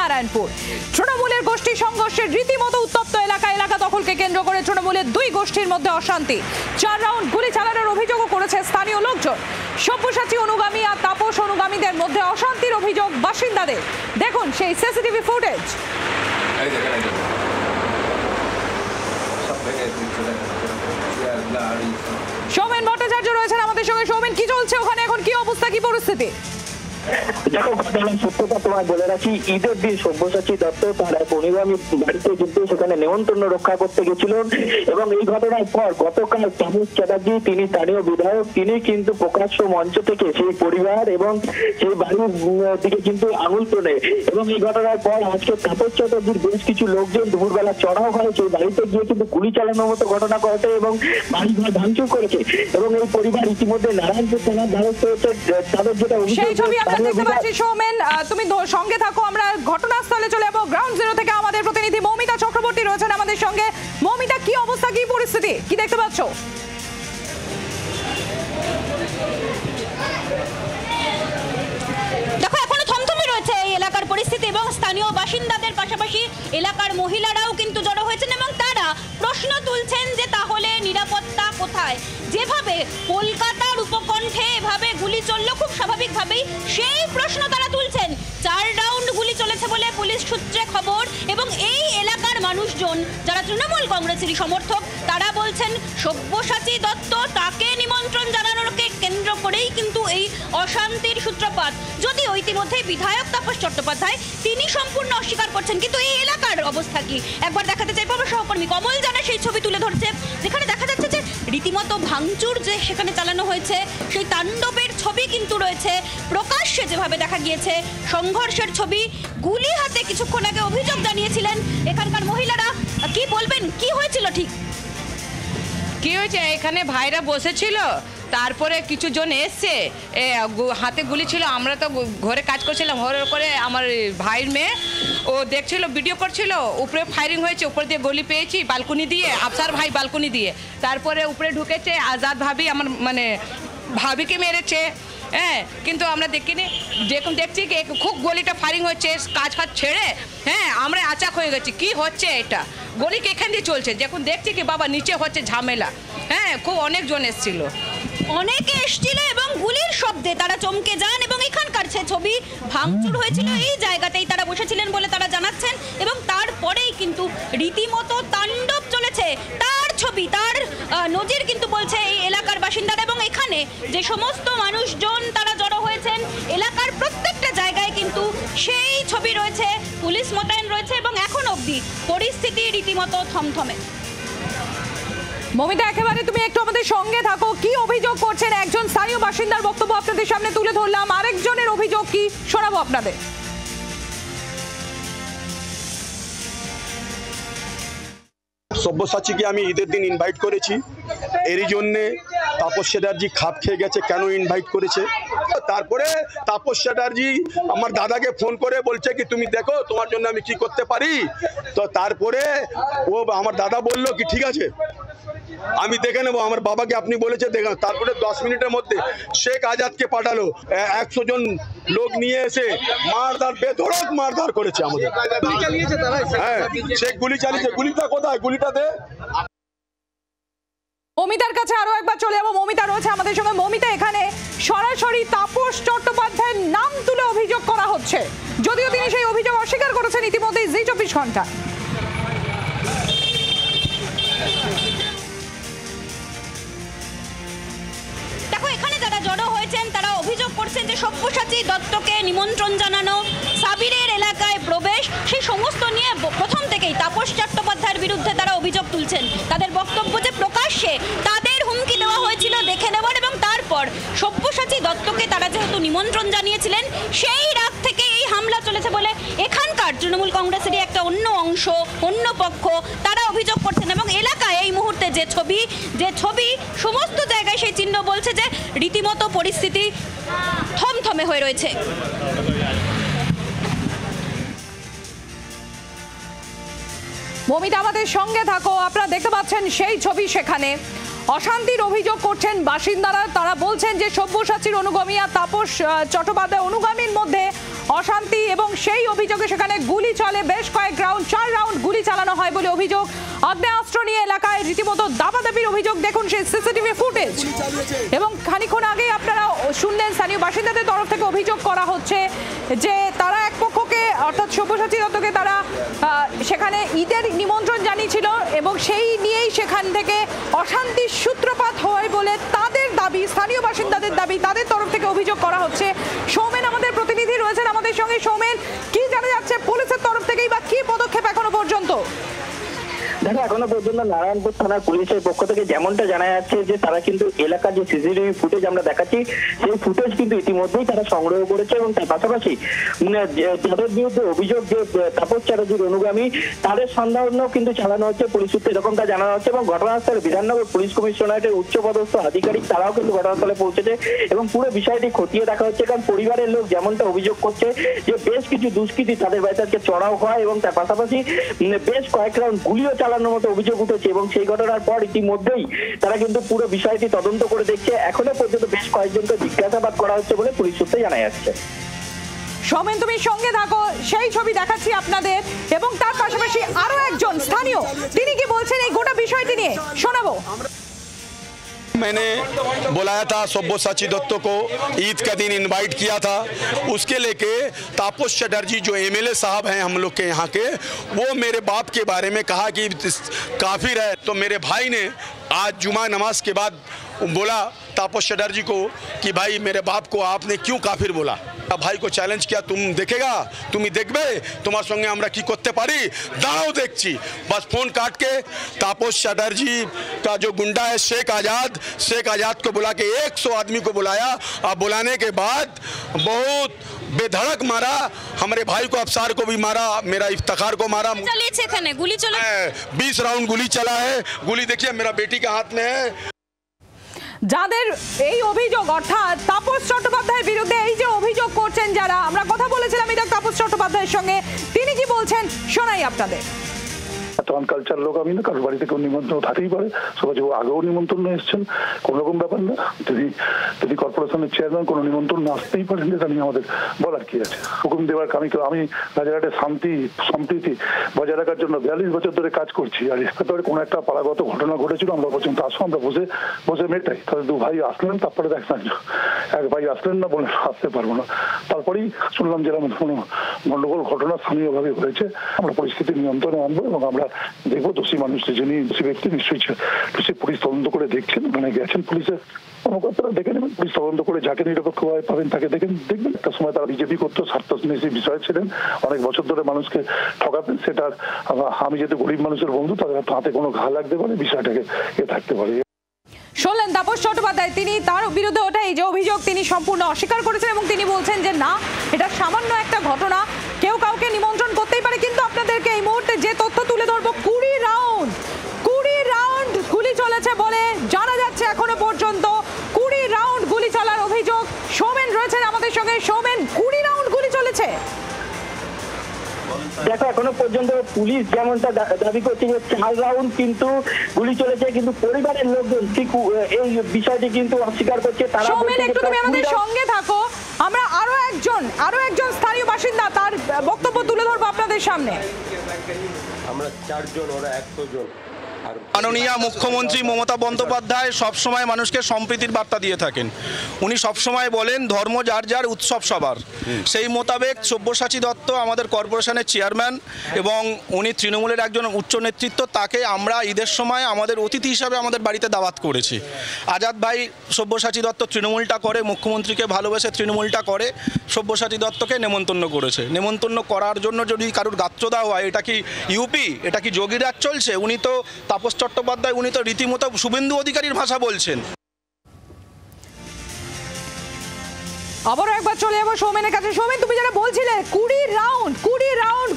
নারায়ণপুর। তৃণমূলের গোষ্ঠী সংঘর্ষের রীতিমতো উত্তপ্ত এলাকা দখলকে কেন্দ্র করে তৃণমূলের দুই গোষ্ঠীর মধ্যে অশান্তি। 4 রাউন্ড গুলি চালানোর অভিযোগও করেছে স্থানীয় লোকজন। সব্যসাচী অনুগামী আর তাপস অনুগামীদের মধ্যে অশান্তির অভিযোগ বাসিন্দাদের। দেখুন সেই সিসিটিভি ফুটেজ। সৌমেন ভট্টাচার্য রয়েছেন আমাদের সঙ্গে। সৌমেন, কি চলছে ওখানে এখন, কি অবস্থা, কি পরিস্থিতি? দেখো, সত্যতা তোমায় বলে রাখি, ঈদের দিন সব্যসাচী দত্ত তার এক অনুগামী বাড়িতে কিন্তু সেখানে নেমন্ত্রণ রক্ষা করতে গেছিলেন এবং এই ঘটনার পর গতকাল তাপস চ্যাটার্জি, তিনি স্থানীয় বিধায়ক, তিনি কিন্তু প্রকাশ্য মঞ্চ থেকে সেই পরিবার এবং সেই বাড়ির দিকে কিন্তু আঙুল তোলে এবং এই ঘটনার পর আজকে তাপস চ্যাটার্জির বেশ কিছু লোকজন দুপুরবেলা চড়াও হয় সেই বাড়িতে গিয়ে কিন্তু গুলি চালানোর মতো ঘটনা ঘটে এবং বাড়ি ঘর ভাঙচুর করেছে এবং এই পরিবার ইতিমধ্যে নারায়ণপুর থানার দ্বারস্থ হয়েছে। তাদের যেটা অভিযোগ দেখতে পাচ্ছি সৌমেন, তুমি সঙ্গে থাকো, আমরা ঘটনাস্থলে চলে যাবো। গ্রাউন্ড জিরো থেকে আমাদের প্রতিনিধি মৌমিতা চক্রবর্তী রয়েছেন আমাদের সঙ্গে। মৌমিতা, কি অবস্থা, কি পরিস্থিতি, কি দেখতে পাচ্ছ? দেখো, এখনো থমথমে রয়েছে এই এলাকার পরিস্থিতি এবং স্থানীয় বাসিন্দাদের পাশাপাশি এলাকার মহিলারাও কিন্তু জড়ো হয়েছেন এবং তারা প্রশ্ন তুলছেন যে তাহলে নিরাপত্তা কোথায়? যেভাবে কলকাতার উপকণ্ঠে এভাবে গুলি চললো খুব স্বাভাবিকভাবেই সেই প্রশ্ন তারা তুলছেন। 4 রাউন্ড গুলি চলেছে বলে পুলিশ সূত্রে খবর এবং এই এলাকার মানুষজন যারা তৃণমূল কংগ্রেসেরই সমর্থক তারা বলছেন সব্যসাচী দত্ত, তাকে নিমন্ত্রণ জানানোকে কেন্দ্র করেই কিন্তু এই অশান্তির সূত্রপাত। যদিও ইতিমধ্যে বিধায়ক তাপস চট্টোপাধ্যায় তিনি সম্পূর্ণ অস্বীকার করছেন, কিন্তু এই এলাকার অবস্থা কি একবার দেখাতে চাইবো। আমার সহকর্মী কমল জানা সেই ছবি তুলে ধরছে, যেখানে দেখা যাচ্ছে যে রীতিমতো ভাঙচুর যে সেখানে চালানো হয়েছে সেই তাণ্ডবের ছবি কিন্তু রয়েছে। প্রকাশ্যে যেভাবে দেখা গিয়েছে সংঘর্ষের ছবি, গুলি হাতে কিছুক্ষণ আগে অভিযোগ জানিয়েছিলেন এখানকার মহিলারা। কি বলবেন, কি হয়েছিল ঠিক? কি হয়েছে, এখানে ভাইরা বসেছিল, তারপরে কিছু জন এসছে, হাতে গুলি ছিল। আমরা তো ঘরে কাজ করছিলাম, ঘরে করে আমার ভাইয়ের মেয়ে ও দেখছিল, ভিডিও করছিল, উপরে ফায়ারিং হয়েছে, উপরে দিয়ে গুলি পেয়েছি বালকনি দিয়ে, আফসার ভাই বালকনি দিয়ে, তারপরে উপরে ঢুকেছে আজাদ ভাবি, আমার মানে ভাবিকে মেরেছে। হ্যাঁ, কিন্তু আমরা দেখিনি, যখন দেখছি কি খুব গলিটা ফায়ারিং হচ্ছে, কাজ ফাজ ছেড়ে আমরা আচাক হয়ে গেছি, কি হচ্ছে এটা, গলি এখান দিয়ে চলছে। যখন দেখছি কি বাবা নিচে হচ্ছে ঝামেলা, খুব অনেকজন এসেছিল, অনেকে এসেছিল এবং গুলির শব্দে তারা চমকে যান এবং এখানকার সে ছবি ভাঙচুর হয়েছিল এই জায়গাতেই তারা বসেছিলেন বলে তারা জানাচ্ছেন এবং তারপরেই কিন্তু রীতিমতো তাণ্ডব চলেছে। তার ছবি, তার নজির কিন্তু বলছে এই এলাকার বাসিন্দারা এবং এখানে যে সমস্ত মানুষজন তারা জড়ো হয়েছেন এলাকার প্রত্যেকটা জায়গায় কিন্তু সেই ছবি রয়েছে, পুলিশ মোতায়েন রয়েছে এবং এখন অবধি পরিস্থিতি রীতিমতো থমথমে। মমিতা, একেবারে তুমি একটু আমাদের সঙ্গে থাকো। কি অভিযোগ করছেন একজন স্থানীয় বাসিন্দার বক্তব্য আপনাদের সামনে তুলে ধরলাম, আরেকজনের অভিযোগ কি শোনাবো আপনাদের। সব্যসাচীকে আমি ঈদের দিন ইনভাইট করেছি, এরই জন্যে তাপস চ্যাটার্জি খাপ খেয়ে গেছে কেন ইনভাইট করেছে। তারপরে তাপস চ্যাটার্জি আমার দাদাকে ফোন করে বলছে কি তুমি দেখো তোমার জন্য আমি কি করতে পারি। তো তারপরে ও আমার দাদা বলল কি ঠিক আছে আমি দেখে নেবো, আমার বাবাকে আপনি বলেছে দেখেন। তারপরে 10 মিনিটের মধ্যে শেখ আজাদকে পাঠালো, 100 জন লোক নিয়ে এসে মারধর, বেধড়ক মারধর করেছে আমাদের। হ্যাঁ, শেখ গুলি চালিয়েছে, গুলিটা কোথায়, গুলিটা দে। মমিতার কাছে আরো একবার চলে যাবো, মমিতা রয়েছে আমাদের সঙ্গে। মমিতা, এখানে সরাসরি তাপস চট্টোপাধ্যায়ের নাম তুলে অভিযোগ করা হচ্ছে, যদিও তিনি সেই অভিযোগ অস্বীকার করেছেন ইতিমধ্যেই জি 24 ঘন্টা। দেখো, এখানে যারা জড়ো হয়েছেন তারা অভিযোগ করছেন যে সব্যসাচী দত্তকে নিমন্ত্রণ জানানো, সাবিরের এলাকায় প্রবেশ, সেই সমস্ত নিয়ে প্রথম থেকেই তাপস চট্টোপাধ্যায়ের বিরুদ্ধে তারা অভিযোগ তুলছেন। তাদের বক্তব্য যে প্রকাশ্যে তাদের হুমকি দেওয়া হয়েছিল দেখে নেওয়ার এবং তারপর সব্যসাচী দত্তকে তারা যেহেতু নিমন্ত্রণ জানিয়েছিলেন সেই রাত থেকে এই হামলা চলেছে বলে এখানকার তৃণমূল কংগ্রেসেরই একটা অন্য অংশ, অন্য পক্ষ তারা অভিযোগ করছেন এবং এলাকায় এই মুহূর্তে যে ছবি সমস্ত জায়গায় সেই চিহ্ন বলছে যে রীতিমতো পরিস্থিতি থমথমে হয়ে রয়েছে। মমিতা, আমাদের সঙ্গে থাকো। আপনারা দেখতে পাচ্ছেন সেই ছবি, সেখানে অশান্তির অভিযোগ করছেন বাসিন্দারা। তারা বলছেন যে সব্যসাচীর অনুগামী আর তাপস চট্টোপাধ্যায় অনুগামীর মধ্যে অশান্তি এবং সেই অভিযোগে সেখানে গুলি চলে, বেশ কয়েক রাউন্ড 4 রাউন্ড গুলি চালানো হয় বলে অভিযোগ। আগ্নেয়াস্ত্র নিয়ে এলাকায় রীতিমতো দাপাদাপির অভিযোগ, দেখুন সেই সিসিটিভি ফুটেজ। এবং খানিকক্ষণ আগে আপনারা শুনলেন স্থানীয় বাসিন্দাদের তরফ থেকে অভিযোগ করা হচ্ছে যে তারা এক পক্ষকে অর্থাৎ সব্যসাচী দত্তকে তারা সেখানে ঈদের নিমন্ত্রণ জানিয়েছিল এবং সেই নিয়েই সেখান থেকে অশান্তির সূত্রপাত হয় বলে তাদের দাবি, স্থানীয় বাসিন্দাদের দাবি, তাদের তরফ থেকে অভিযোগ করা হচ্ছে। সৌমেন আমাদের প্রতিনিধি রয়েছেন আমাদের সঙ্গে। সৌমেন, কি জানা যাচ্ছে পুলিশের তরফ থেকেই বা কি পদক্ষেপ এখনো পর্যন্ত? দেখো, এখনো পর্যন্ত নারায়ণপুর থানার পুলিশের পক্ষ থেকে যেমনটা জানা যাচ্ছে যে তারা কিন্তু এলাকার যে সিসিটিভি ফুটেজ আমরা দেখাচ্ছি সেই ফুটেজ কিন্তু ইতিমধ্যেই তারা সংগ্রহ করেছে এবং তার পাশাপাশি যাদের বিরুদ্ধে অভিযোগ যে তাপস চ্যাটার্জির অনুগামী তাদের সন্ধানও কিন্তু চালানো হচ্ছে পুলিশ সূত্রে, এরকমটা জানানো হচ্ছে। এবং ঘটনাস্থলে বিধাননগর পুলিশ কমিশনারেটের উচ্চপদস্থ আধিকারিক তারাও কিন্তু ঘটনাস্থলে পৌঁছেছে এবং পুরো বিষয়টি খতিয়ে দেখা হচ্ছে। কারণ পরিবারের লোক যেমনটা অভিযোগ করছে যে বেশ কিছু দুষ্কৃতী তাদের বাড়িতে আজকে চড়াও হয় এবং তার পাশাপাশি বেশ কয়েক রাউন্ড গুলিও চালানোর মতো অভিযোগ উঠেছে এবং সেই ঘটনার পর ইতিমধ্যেই তারা কিন্তু পুরো বিষয়টি তদন্ত করে দেখছে। এখনো পর্যন্ত বেশ কয়েকজনকে জিজ্ঞাসাবাদ করা হচ্ছে বলে পুলিশ সূত্রে জানা যাচ্ছে। সৌমেন, তুমি সঙ্গে থাকো, সেই ছবি দেখাচ্ছি আপনাদের। এবং তার পাশাপাশি আরো একজন স্থানীয়, তিনি কি বলছেন এই গোটা বিষয়টি নিয়ে শোনাবো। मैंने बुलाया था सब्यसाची दत्त को, ईद का दिन इनवाइट किया था। उसके लेके तापस चटर्जी जो एमएलए साहब हैं हम लोग के यहाँ के, वो मेरे बाप के बारे में कहा कि काफिर है। तो मेरे भाई ने आज जुमा नमाज के बाद बोला तापस चटर्जी को कि भाई मेरे बाप को आपने क्यों काफिर बोला। भाई को चैलेंज किया, तुम देखेगा, तुम ही देखबे तुम्हार संगे আমরা কি করতে পারি, দাঁড়াও দেখছি। बस फोन काट के तापस चटर्जी का जो गुंडा है शेख आजाद को बुला के 100 आदमी को बुलाया और बुलाने के बाद बहुत बेधड़क मारा, हमारे भाई को अफसार को भी मारा, मेरा इफ्तिखार को मारा। চালিয়েছে এখানে গুলি চলে 20 राउंड गुली चला है। गुली देखिए मेरा बेटी के हाथ में है। যাদের এই অভিযোগ অর্থাৎ তাপস চট্টোপাধ্যায়ের বিরুদ্ধে এই যে অভিযোগ করছেন যারা, আমরা কথা বলেছিলাম এটা তাপস চট্টোপাধ্যায়ের সঙ্গে, তিনি কি বলছেন শোনাই আপনাদের। তখন কালচার লোক আমি না, কারোর বাড়িতে কেউ নিমন্ত্রণ থাকতেই পারে, সবাই আগেও নিমন্ত্রণ এসেছেন, কোন রকম ব্যাপার না। যদি কর্পোরেশনের চেয়ারম্যান কোনো নিমন্ত্রণ আসতেই পারেন, এটা নিয়ে আমাদের বলার কি আছে। হুকুম দেওয়ার আমি রাজারহাটে শান্তি সম্প্রীতি বজায় রাখার জন্য 42 বছর ধরে কাজ করছি। আর এর কোনো একটা পাড়াগত ঘটনা ঘটেছিল, আমরা পর্যন্ত আসবো, আমরা বসে মেটাই। তাহলে 2 ভাই আসলেন, তারপরে দেখলাম 1 ভাই আসলেন না, বলে আসতে পারবো না। তারপরেই শুনলাম যে কোনো গন্ডগোল ঘটনা স্থানীয়ভাবে হয়েছে। আমরা পরিস্থিতি নিয়ন্ত্রণে আনবো এবং আমরা দেখবো দোষী মানুষটি, যিনি দোষী ব্যক্তি নিশ্চয়ই পুলিশ তদন্ত করে দেখছেন, ওখানে গেছেন পুলিশের কর্মকর্তারা, দেখে নেবেন। পুলিশ তদন্ত করে যাকে নিরপেক্ষভাবে পাবেন তাকে দেখবেন। একটা সময় তারা বিজেপি করতো, স্বার্থন্বেষী বিষয় ছিলেন, অনেক বছর ধরে মানুষকে ঠকাতেন। সেটার আমি যেহেতু গরিব মানুষের বন্ধু, তাদের হাতে কোনো ঘা লাগতে পারে, বিষয়টাকে থাকতে পারে। শুনলেন তাপস চট্টোপাধ্যায়, তিনি তার বিরুদ্ধে ওঠা এই যে অভিযোগ তিনি সম্পূর্ণ অস্বীকার করেছেন এবং তিনি বলছেন যে না, এটা সামান্য একটা ঘটনা, কেউ কাউকে নিমন্ত্রণ করতেই পারে। কিন্তু আপনাদেরকে এই মুহূর্তে যে তথ্য তুলে ধরবো, 20 রাউন্ড গুলি চলেছে বলে জানা যাচ্ছে এখনো পর্যন্ত। 20 রাউন্ড গুলি চলার অভিযোগ। সৌমেন রয়েছেন আমাদের সঙ্গে। সৌমেন, 20 রাউন্ড গুলি চলেছে। দেখো, এখনো পর্যন্ত পুলিশ যেমনটা দাবি করছে যে 4 রাউন্ড কিন্তু গুলি চলেছে, কিন্তু পরিবারের লোকজন ঠিক এই বিষয়টি কিন্তু অস্বীকার করছে। তারা সৌমেন, একটু তুমি আমাদের সঙ্গে থাকো, আমরা আরো একজন স্থানীয় বাসিন্দা তার বক্তব্য তুলে ধরবো আপনাদের সামনে। আমরা 4 জন, ওরা 100 জন। মাননীয় মুখ্যমন্ত্রী মমতা বন্দ্যোপাধ্যায় সবসময় মানুষকে সম্প্রীতির বার্তা দিয়ে থাকেন। উনি সবসময় বলেন ধর্ম যার যার, উৎসব সবার। সেই মোতাবেক সব্যসাচী দত্ত আমাদের কর্পোরেশনের চেয়ারম্যান এবং উনি তৃণমূলের একজন উচ্চ নেতৃত্ব, তাকে আমরা ঈদের সময় আমাদের অতিথি হিসাবে আমাদের বাড়িতে দাওয়াত করেছি। আজাদ ভাই সব্যসাচী দত্ত তৃণমূলটা করে, মুখ্যমন্ত্রীকে ভালোবেসে তৃণমূলটা করে, সব্যসাচী দত্তকে নেমন্তন্ন করেছে। নেমন্তন্ন করার জন্য যদি কারোর গাত্রদাহ হয়, এটা কি ইউপি, এটা কি যোগীরাজ চলছে? উনি তো তাপস চট্টোপাধ্যায়, উনি তো রীতিমতো শুভেন্দু অধিকারীর ভাষা বলছেন। আবারও একবার চলে যাবো সৌমেনের কাছে। সৌমেন, তুমি যারা বলছিলে 20 রাউন্ড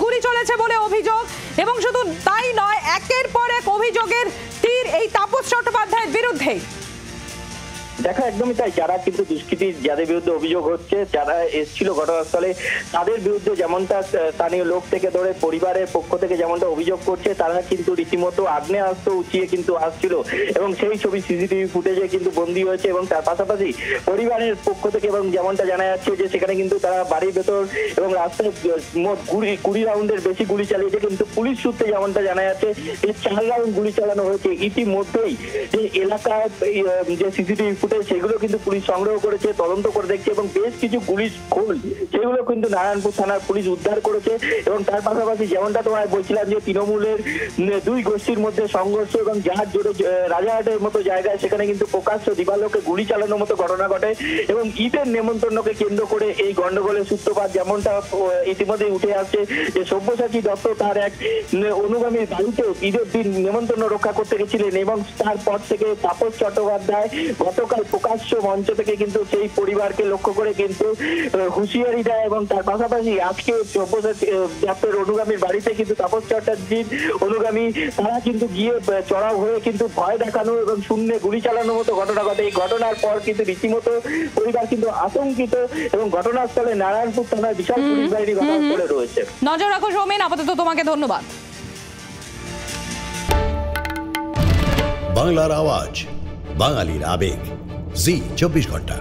গুলি চলেছে বলে অভিযোগ, এবং শুধু তাই নয়, একের পর এক অভিযোগের তীর এই তাপস চট্টোপাধ্যায়ের বিরুদ্ধেই। দেখা একদমই তাই, যারা কিন্তু দুষ্কৃতী যাদের বিরুদ্ধে অভিযোগ হচ্ছে, যারা এসেছিল ঘটনাস্থলে তাদের বিরুদ্ধে যেমনটা স্থানীয় লোক থেকে ধরে পরিবারের পক্ষ থেকে যেমনটা অভিযোগ করছে, তারা কিন্তু রীতিমতো আগ্নেয়াস্ত্র উঁচিয়ে কিন্তু আসছিল এবং সেই ছবি সিসিটিভি ফুটেজে কিন্তু বন্দী হয়েছে। এবং তার পাশাপাশি পরিবারের পক্ষ থেকে এবং যেমনটা জানা যাচ্ছে যে সেখানে কিন্তু তারা বাড়ির ভেতর এবং রাস্তায় মোট 20 রাউন্ডের বেশি গুলি চালিয়েছে। কিন্তু পুলিশ সূত্রে যেমনটা জানা যাচ্ছে এই 4 রাউন্ড গুলি চালানো হয়েছে। ইতিমধ্যেই যে এলাকার যে সিসিটিভি ফুটেজ সেগুলো কিন্তু পুলিশ সংগ্রহ করেছে, তদন্ত করে দেখছে এবং বেশ কিছু গুলির খোল সেগুলো কিন্তু নারায়ণপুর থানার পুলিশ উদ্ধার করেছে। এবং তার পাশাপাশি যেমনটা তোমায় বলছিলাম যে তৃণমূলের দুই গোষ্ঠীর মধ্যে সংঘর্ষ এবং যার জোরে রাজাহাটের মতো জায়গায় সেখানে কিন্তু প্রকাশ্য দিবালোকে গুলি চালানোর মতো ঘটনা ঘটে এবং ঈদের নেমন্তন্নকে কেন্দ্র করে এই গন্ডগোলের সূত্রপাত। যেমনটা ইতিমধ্যে উঠে আসছে যে সব্যসাচী দত্ত তার এক অনুগামীর বাড়িতে ঈদের দিন নেমন্তন্ন রক্ষা করতে গেছিলেন এবং তারপর থেকে তাপস চট্টোপাধ্যায় গতকাল প্রকাশ্য মঞ্চ থেকে কিন্তু সেই পরিবারকে লক্ষ্য করে কিন্তু হুঁশিয়ারি দেয় এবং তার পাশাপাশি আজকে সব্যসাচী দত্তের অনুগামীর বাড়িতে কিন্তু তাপস চট্টোপাধ্যায়ের অনুগামী তারা কিন্তু গিয়ে চড়াও হয়ে কিন্তু ভয় দেখানো এবং শূন্যে গুলি চালানোর মতো ঘটনা ঘটে। এই ঘটনার পর কিন্তু রীতিমতো পরিবার কিন্তু আতঙ্কিত এবং ঘটনাস্থলে নারায়ণপুর থানার বিশাল পুলিশ বাহিনী ঘটনাস্থলে রয়েছে। নজর রাখো সৌমেন, আপাতত তোমাকে ধন্যবাদ। বাংলার আওয়াজ, বাঙালির আবেগ, জি 24 ঘন্টা।